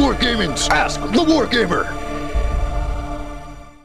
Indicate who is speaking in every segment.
Speaker 1: MiniWarGaming's Ask the Wargamer.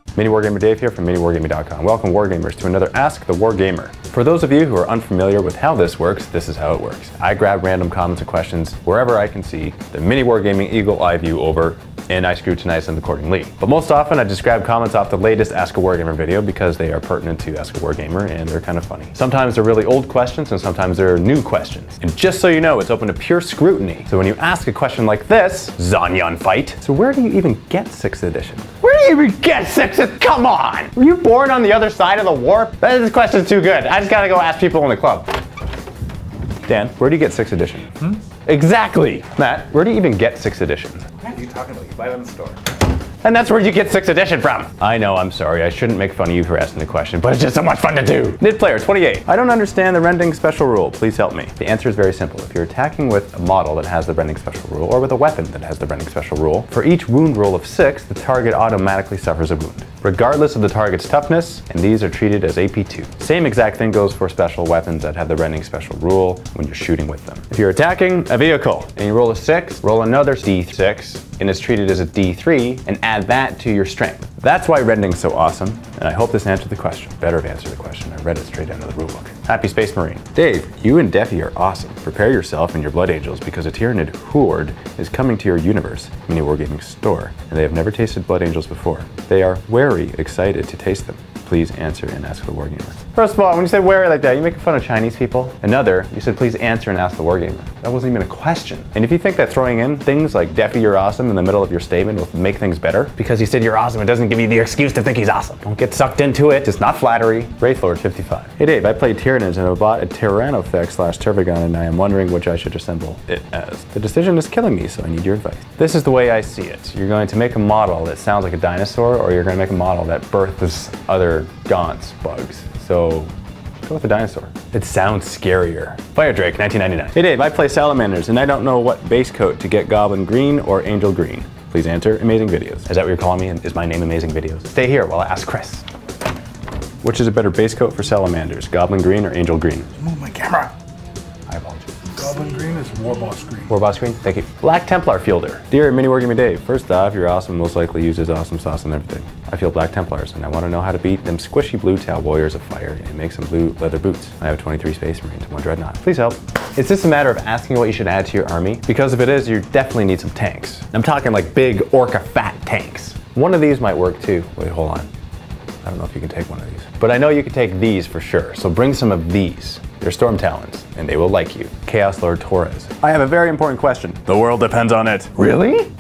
Speaker 2: MiniWarGamer Dave here from MiniWarGaming.com. Welcome Wargamers to another Ask the Wargamer. For those of you who are unfamiliar with how this works, this is how it works. I grab random comments and questions wherever I can see the MiniWarGaming eagle eye view over, and I scrutinize them accordingly. But most often I just grab comments off the latest Ask a Wargamer video because they are pertinent to Ask a Wargamer and they're kind of funny. Sometimes they're really old questions and sometimes they're new questions. And just so you know, it's open to pure scrutiny. So when you ask a question like this, Zonyan fight. So where do you even get 6th edition? Where do you even get 6th? Come on! Were you born on the other side of the war? This question's too good. I just gotta go ask people in the club. Dan, where do you get 6th edition? Exactly! Matt, where do you even get 6th edition?
Speaker 3: What are you talking about? You buy it in the store.
Speaker 2: And that's where you get 6th edition from. I know, I'm sorry. I shouldn't make fun of you for asking the question, but it's just so much fun to do. Nid player 28. I don't understand the rending special rule. Please help me. The answer is very simple. If you're attacking with a model that has the rending special rule, or with a weapon that has the rending special rule, for each wound roll of 6, the target automatically suffers a wound, regardless of the target's toughness, and these are treated as AP2. Same exact thing goes for special weapons that have the rending special rule when you're shooting with them. If you're attacking a vehicle and you roll a 6, roll another D6, and it's treated as a D3, and add that to your strength. That's why rending's so awesome, and I hope this answered the question. Better have answered the question. I read it straight out of the rulebook. Happy Space Marine. Dave, you and Defi are awesome. Prepare yourself and your Blood Angels because a Tyranid horde is coming to your universe, MiniWarGaming store, and they have never tasted Blood Angels before. They are very excited to taste them. Please answer and ask the Wargamer. First of all, when you say wary like that, you making fun of Chinese people? Another, you said please answer and ask the Wargamer. That wasn't even a question. And if you think that throwing in things like Defi, you're awesome in the middle of your statement will make things better, because he said you're awesome, it doesn't give you the excuse to think he's awesome. Don't get sucked into it. It's not flattery. Wraithlord 55. Hey Dave, I played Tyranids and I bought a Tyrannofex/Tervigon and I am wondering which I should assemble it as. The decision is killing me, so I need your advice. This is the way I see it. You're going to make a model that sounds like a dinosaur, or you're going to make a model that births other gaunts bugs. So go with the dinosaur. It sounds scarier. Fire Drake 1999. Hey Dave, I play Salamanders and I don't know what base coat to get, Goblin Green or Angel Green. Please answer. Amazing Videos. Is that what you're calling me? Is my name Amazing Videos? Stay here while I ask Chris. Which is a better base coat for Salamanders, Goblin Green or Angel Green?
Speaker 3: Move my camera.
Speaker 2: I apologize.
Speaker 3: Goblin Green is Warboss Green.
Speaker 2: Warboss Green, thank you. Black Templar Fielder. Dear MiniWarGaming Dave, first off, you're awesome, most likely uses awesome sauce and everything. I feel Black Templars, and I want to know how to beat them squishy blue tail warriors of fire and make some blue leather boots. I have 23 Space Marines and 1 Dreadnought. Please help. Is this a matter of asking what you should add to your army? Because if it is, you definitely need some tanks. I'm talking like big orca fat tanks. One of these might work too. Wait, hold on. I don't know if you can take one of these. But I know you can take these for sure, so bring some of these. They're Storm Talons, and they will like you. Chaos Lord Torres. I have a very important question. The world depends on it. Really?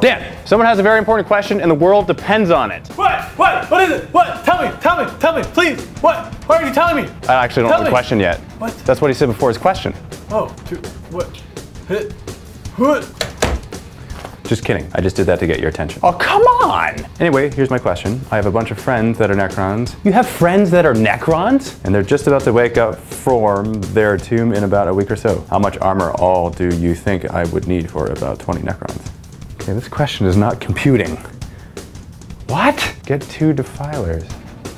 Speaker 2: Dan, someone has a very important question, and the world depends on it.
Speaker 3: What? What is it? What? Tell me, please. What? Why are you telling me?
Speaker 2: I actually don't know the question yet.
Speaker 3: What?
Speaker 2: That's what he said before his question.
Speaker 3: Oh, what? What?
Speaker 2: Just kidding. I just did that to get your attention. Oh, come on! Anyway, here's my question. I have a bunch of friends that are Necrons. You have friends that are Necrons? And they're just about to wake up from their tomb in about a week or so. How much armor all do you think I would need for about 20 Necrons? Okay, this question is not computing. What? Get 2 Defilers.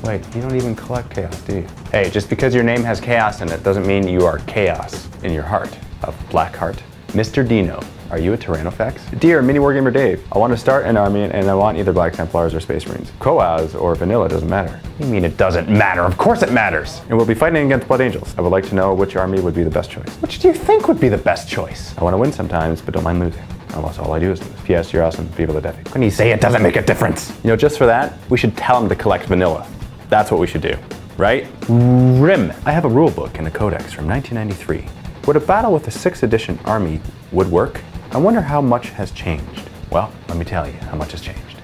Speaker 2: Wait, you don't even collect Chaos, do you? Hey, just because your name has Chaos in it doesn't mean you are Chaos in your heart of Black Heart. Mr. Dino, are you a Tyrannofex? Dear MiniWarGamer Dave, I want to start an army and I want either Black Templars or Space Marines. Koaz or Vanilla doesn't matter. What do you mean it doesn't matter? Of course it matters! And we'll be fighting against Blood Angels. I would like to know which army would be the best choice. Which do you think would be the best choice? I want to win sometimes, but don't mind losing. Unless all I do is lose. P.S. You're awesome. Viva la Defi. When you say it doesn't make a difference. You know, just for that, we should tell him to collect Vanilla. That's what we should do, right? Rim. I have a rule book and a codex from 1993. Would a battle with a 6th edition army would work? I wonder how much has changed. Well, let me tell you how much has changed.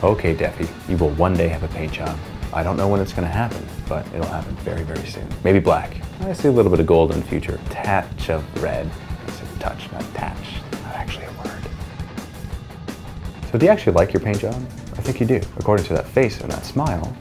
Speaker 2: Okay, Defi, you will one day have a paint job. I don't know when it's gonna happen, but it'll happen very, very soon. Maybe black. I see a little bit of gold in the future. Touch of red. I said touch, not attach. Not actually a word. So do you actually like your paint job? I think you do. According to that face and that smile,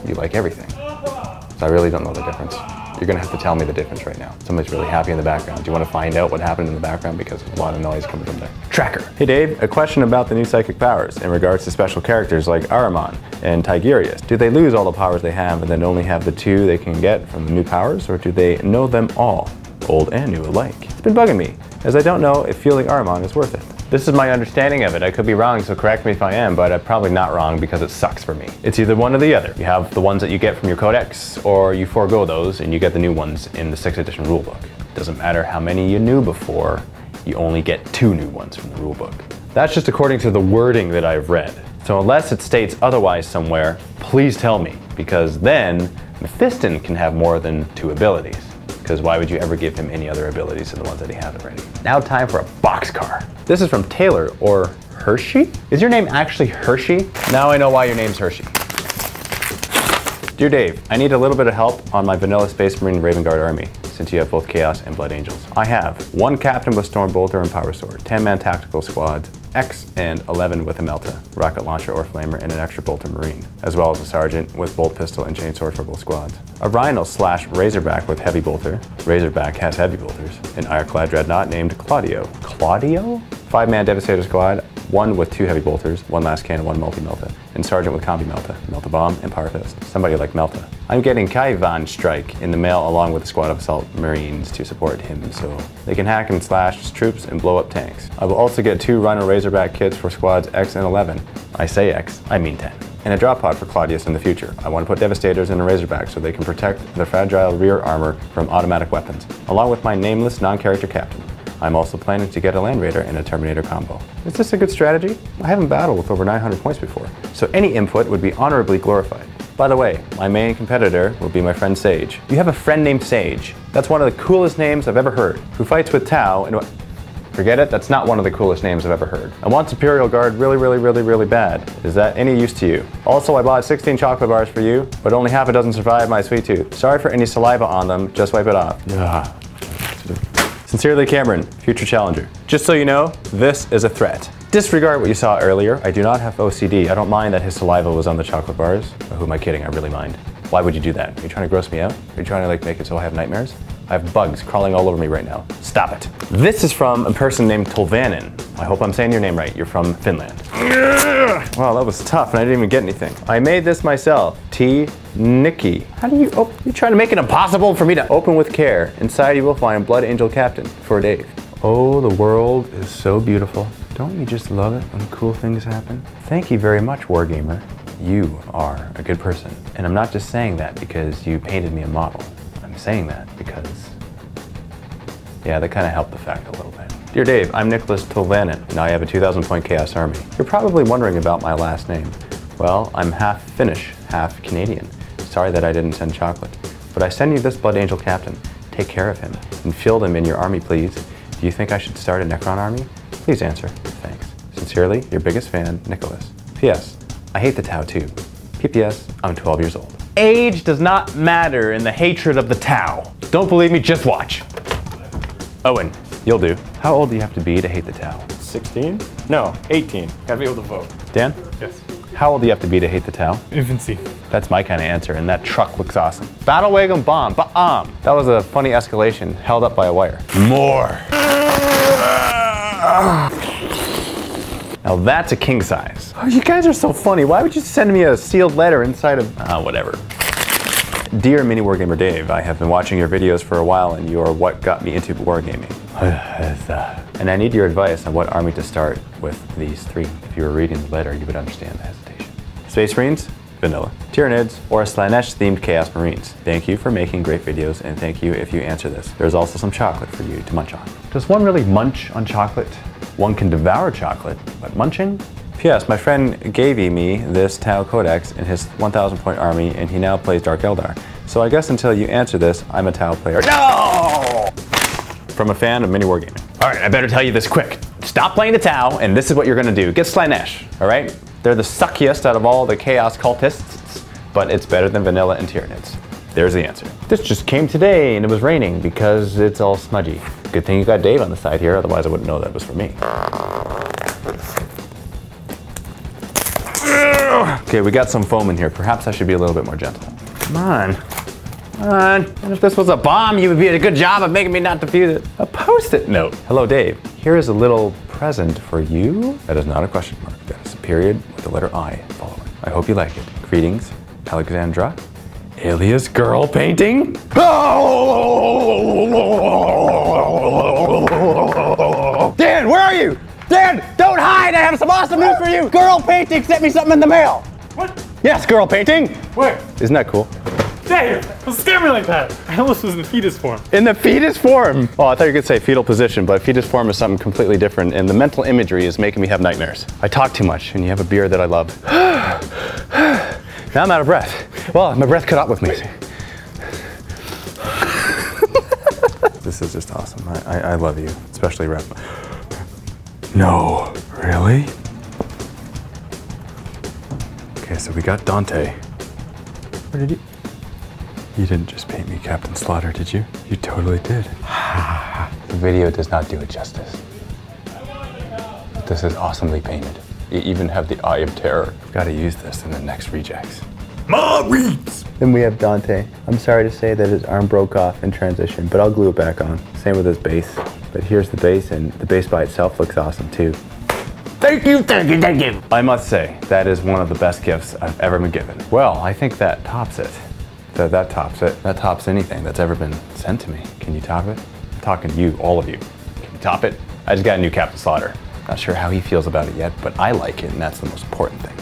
Speaker 2: you like everything. So I really don't know the difference. You're gonna have to tell me the difference right now. Somebody's really happy in the background. Do you wanna find out what happened in the background? Because there's a lot of noise coming from there. Tracker. Hey Dave, a question about the new psychic powers in regards to special characters like Ahriman and Tigerius. Do they lose all the powers they have and then only have the 2 they can get from the new powers, or do they know them all? old and new alike. It's been bugging me, as I don't know if fielding Aramon is worth it. This is my understanding of it. I could be wrong, so correct me if I am, but I'm probably not wrong because it sucks for me. It's either one or the other. You have the ones that you get from your codex, or you forego those and you get the new ones in the 6th edition rulebook. Doesn't matter how many you knew before, you only get 2 new ones from the rulebook. That's just according to the wording that I've read. So unless it states otherwise somewhere, please tell me, because then Mephiston can have more than 2 abilities. Because why would you ever give him any other abilities than the ones that he has already? Now time for a boxcar. This is from Taylor, or Hershey? Is your name actually Hershey? Now I know why your name's Hershey. Dear Dave, I need a little bit of help on my vanilla Space Marine Raven Guard army, since you have both Chaos and Blood Angels. I have 1 captain with Storm Bolter and Power Sword, 10-man tactical squad, X and 11 with a Melta, rocket launcher or flamer, and an extra Bolter Marine, as well as a sergeant with bolt pistol and chainsword for both squads. A Rhino / Razorback with heavy bolter. Razorback has heavy bolters. An Ironclad Dreadnought named Claudio. Claudio? 5-man Devastator squad, 1 with 2 heavy bolters, 1 last cannon, 1 multi-Melta, and sergeant with combi Melta, Melta Bomb, and Power Fist. Somebody like Melta. I'm getting Kaivan Strike in the mail along with a squad of assault marines to support him, so they can hack and slash troops and blow up tanks. I will also get 2 Rhino Razorback kits for squads X and 11. I say X, I mean 10. And a drop pod for Claudius in the future. I want to put Devastators in a Razorback so they can protect their fragile rear armor from automatic weapons, along with my nameless non-character captain. I'm also planning to get a Land Raider and a Terminator combo. Is this a good strategy? I haven't battled with over 900 points before, so any input would be honorably glorified. By the way, my main competitor will be my friend Sage. You have a friend named Sage. That's one of the coolest names I've ever heard. Who fights with Tau and forget it, that's not one of the coolest names I've ever heard. I want Imperial Guard really bad. Is that any use to you? Also, I bought 16 chocolate bars for you, but only half a dozen survived my sweet tooth. Sorry for any saliva on them, just wipe it off. Ugh. Sincerely, Cameron, future challenger. Just so you know, this is a threat. Disregard what you saw earlier. I do not have OCD. I don't mind that his saliva was on the chocolate bars. Or who am I kidding? I really mind. Why would you do that? Are you trying to gross me out? Are you trying to make it so I have nightmares? I have bugs crawling all over me right now. Stop it. This is from a person named Tolvanen. I hope I'm saying your name right. You're from Finland. Wow, that was tough and I didn't even get anything. I made this myself. T. Nikki. How do you you trying to make it impossible for me to open with care? Inside you will find Blood Angel Captain for Dave. Oh, the world is so beautiful. Don't you just love it when cool things happen? Thank you very much, Wargamer. You are a good person. And I'm not just saying that because you painted me a model. I'm saying that because, yeah, that kind of helped the fact a little bit. Dear Dave, I'm Nicholas Tolvanen, and I have a 2,000 point Chaos Army. You're probably wondering about my last name. Well, I'm half Finnish, half Canadian. Sorry that I didn't send chocolate. But I send you this Blood Angel Captain. Take care of him, and field him in your army, please. Do you think I should start a Necron army? Please answer. Thanks. Sincerely, your biggest fan, Nicholas. P.S. I hate the Tau too. PPS, I'm 12 years old. Age does not matter in the hatred of the Tau. Don't believe me? Just watch. Owen, you'll do. How old do you have to be to hate the Tau?
Speaker 3: 16? No, 18. Gotta be able to vote.
Speaker 2: Dan?
Speaker 3: Yes.
Speaker 2: How old do you have to be to hate the Tau?
Speaker 3: Infancy.
Speaker 2: That's my kind of answer, and that truck looks awesome. Battle wagon bomb, ba-am. That was a funny escalation, held up by a wire. More. Now that's a king size. Oh, you guys are so funny. Why would you send me a sealed letter inside of, whatever. Dear MiniWarGamer Dave, I have been watching your videos for a while and you are what got me into wargaming. And I need your advice on what army to start with these 3. If you were reading the letter, you would understand the hesitation. Space Marines, vanilla. Tyranids, or Slanesh-themed Chaos Marines. Thank you for making great videos, and thank you if you answer this. There's also some chocolate for you to munch on. Does one really munch on chocolate? One can devour chocolate, but munching? P.S. My friend gave me this Tau Codex in his 1,000 point army, and he now plays Dark Eldar. So I guess until you answer this, I'm a Tau player. No! From a fan of MiniWarGaming. All right, I better tell you this quick. Stop playing the Tau, and this is what you're gonna do. Get Slanesh, all right? They're the suckiest out of all the Chaos cultists, but it's better than vanilla and Tyranids. There's the answer. This just came today, and it was raining because it's all smudgy. Good thing you got Dave on the side here, otherwise I wouldn't know that was for me. Okay, we got some foam in here. Perhaps I should be a little bit more gentle. Come on. Come on. And if this was a bomb, you would be at a good job of making me not defuse it. A Post-it note. Hello, Dave. Here is a little present for you. That is not a question mark. That is a period with the letter I following. I hope you like it. Greetings, Alexandra. alias girl painting. Dan, where are you? Dan, don't hide! I have some awesome news for you! Girl painting sent me something in the mail!
Speaker 3: What?
Speaker 2: Yes, girl painting!
Speaker 3: Where?
Speaker 2: Isn't that cool?
Speaker 3: Dang, don't scare me like that. I almost was in fetus form.
Speaker 2: In the fetus form! Oh, I thought you could say fetal position, but fetus form is something completely different, and the mental imagery is making me have nightmares. I talk too much, and you have a beard that I love. Now I'm out of breath. Well, my breath caught up with me. This is just awesome. I love you, especially Rep. No, really? Okay, so we got Dante. What did you? You didn't just paint me Captain Slaughter, did you? You totally did. The video does not do it justice. This is awesomely painted. You even have the Eye of Terror. I've got to use this in the next rejects. Maurice! Then we have Dante. I'm sorry to say that his arm broke off in transition, but I'll glue it back on. Same with his base. But here's the base, and the base by itself looks awesome too. Thank you, thank you, thank you. I must say, that is one of the best gifts I've ever been given. Well, I think that tops it. That tops it. That tops anything that's ever been sent to me. Can you top it? I'm talking to you, all of you. Can you top it? I just got a new Captain Slaughter. Not sure how he feels about it yet, but I like it, and that's the most important thing.